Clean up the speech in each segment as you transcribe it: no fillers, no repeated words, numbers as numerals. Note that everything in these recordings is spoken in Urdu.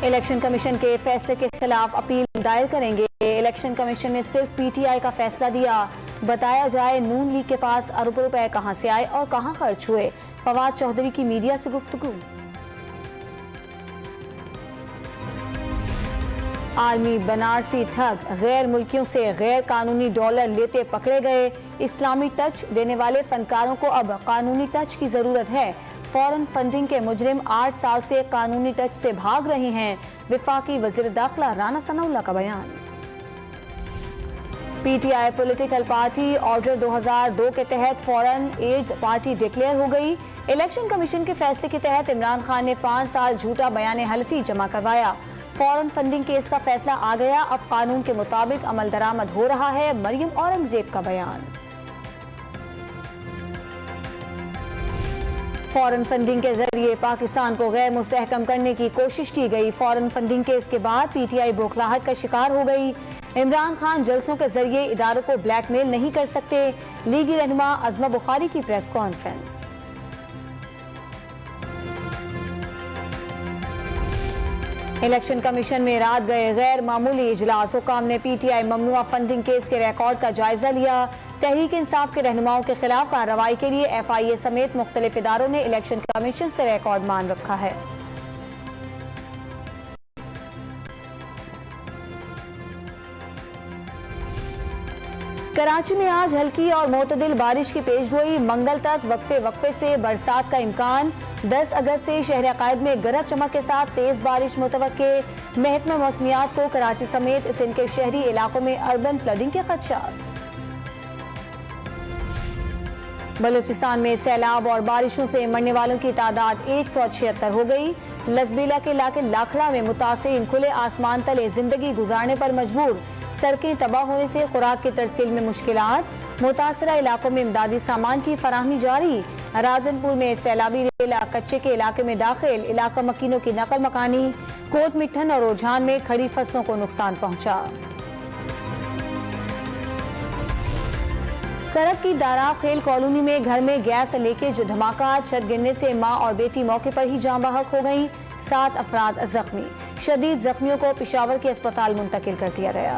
الیکشن کمیشن کے فیصلے کے خلاف اپیل دائر کریں گے۔ الیکشن کمیشن نے صرف پی ٹی آئی کا فیصلہ دیا، بتایا جائے نون لیگ کے پاس اربوں روپے کہاں سے آئے اور کہاں خرچ ہوئے۔ فواد چودھری کی میڈیا سے گفتگو۔ عالمی بنارسی ٹھگ غیر ملکیوں سے غیر قانونی ڈالر لیتے پکڑے گئے۔ اسلامی ٹچ دینے والے فنکاروں کو اب قانونی ٹچ کی ضرورت ہے۔ فورن فنڈنگ کے مجرم 8 سال سے قانونی ٹچ سے بھاگ رہے ہیں۔ وفاقی وزیر داخلہ رانا ثناء اللہ کا بیان۔ P T I political party order 2002 کے تحت فورن ایڈز پارٹی ڈکلیئر ہو گئی۔ الیکشن کمیشن کے فیصلے کے تحت عمران خان نے 5 سال جھوٹا بیان حلفی جمع کروایا۔ فورن فنڈنگ کیس کا فیصلہ آ گیا، اب قانون کے مطابق عمل درآمد ہو رہا ہے۔ مریم اورنگزیب کا بیان۔ فورن فنڈنگ کے ذریعے پاکستان کو غیر مستحکم کرنے کی کوشش کی گئی۔ فورن فنڈنگ کیس کے بعد پی ٹی آئی بوکھلاہٹ کا شکار ہو گئی۔ عمران خان جلسوں کے ذریعے اداروں کو بلیک میل نہیں کر سکتے۔ لیگی رہنما عظمہ بخاری کی پریس کانفرنس۔ الیکشن کمیشن میں رات گئے غیر معمولی اجلاس۔ حکام نے پی ٹی آئی ممنوعہ فنڈنگ کیس کے ریکارڈ کا جائزہ لیا۔ تحریک انصاف کے رہنماؤں کے خلاف کارروائی کے لیے ایف آئی اے سمیت مختلف اداروں نے الیکشن کمیشن سے ریکارڈ مان رکھا ہے۔ کراچی میں آج ہلکی اور معتدل بارش کی پیشگوئی، منگل تک وقفے سے برسات کا امکان۔ 10 اگست سے شہر عقائد میں گرج چمک کے ساتھ تیز بارش متوقع۔ محکمہ موسمیات کو کراچی سمیت سندھ کے شہری علاقوں میں اربن فلڈنگ کے خدشات۔ بلوچستان میں سیلاب اور بارشوں سے مرنے والوں کی تعداد 176 ہو گئی۔ لسبیلا کے علاقے لاکھڑا میں متاثرین کھلے آسمان تلے زندگی گزارنے پر مجبور۔ سڑکیں تباہ ہونے سے خوراک کی ترسیل میں مشکلات۔ متاثرہ علاقوں میں امدادی سامان کی فراہمی جاری۔ راجن پور میں سیلابی ریلا کچے کے علاقے میں داخل، علاقہ مکینوں کی نقل مکانی۔ کوٹ مٹھن اور رجحان میں کھڑی فصلوں کو نقصان پہنچا۔ کرک کی داراب خیل کالونی میں گھر میں گیس لیکیج دھماکہ، چھت گرنے سے ماں اور بیٹی موقع پر ہی جاں بحق ہو گئیں۔ 7 افراد زخمی، شدید زخمیوں کو پشاور کے اسپتال منتقل کر دیا گیا۔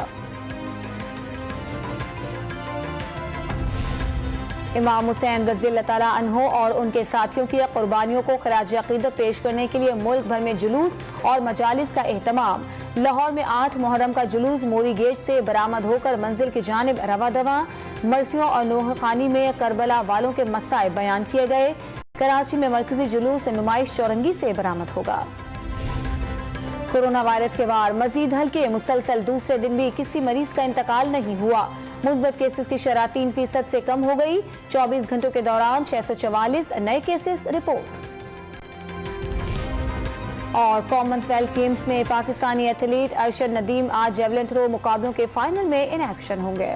امام حسین رضی اللہ تعالیٰ عنہ اور ان کے ساتھیوں کی قربانیوں کو خراج عقیدت پیش کرنے کے لیے ملک بھر میں جلوس اور مجالس کا اہتمام۔ لاہور میں 8 محرم کا جلوس موری گیٹ سے برآمد ہو کر منزل کی جانب رواں دواں۔ مرثیوں اور نوح خانی میں کربلا والوں کے مسائب بیان کیے گئے۔ کراچی میں مرکزی جلوس نمائش چورنگی سے برآمد ہوگا۔ کورونا وائرس کے وار مزید ہلکے، مسلسل دوسرے دن بھی کسی مریض کا انتقال نہیں ہوا۔ مثبت کیسز کی شرح 3% سے کم ہو گئی۔ 24 گھنٹوں کے دوران 644 نئے کیسز رپورٹ۔ اور کامن ویلتھ گیمز میں پاکستانی ایتھلیٹ ارشد ندیم آج جیولن تھرو مقابلوں کے فائنل میں ان ایکشن ہوں گے۔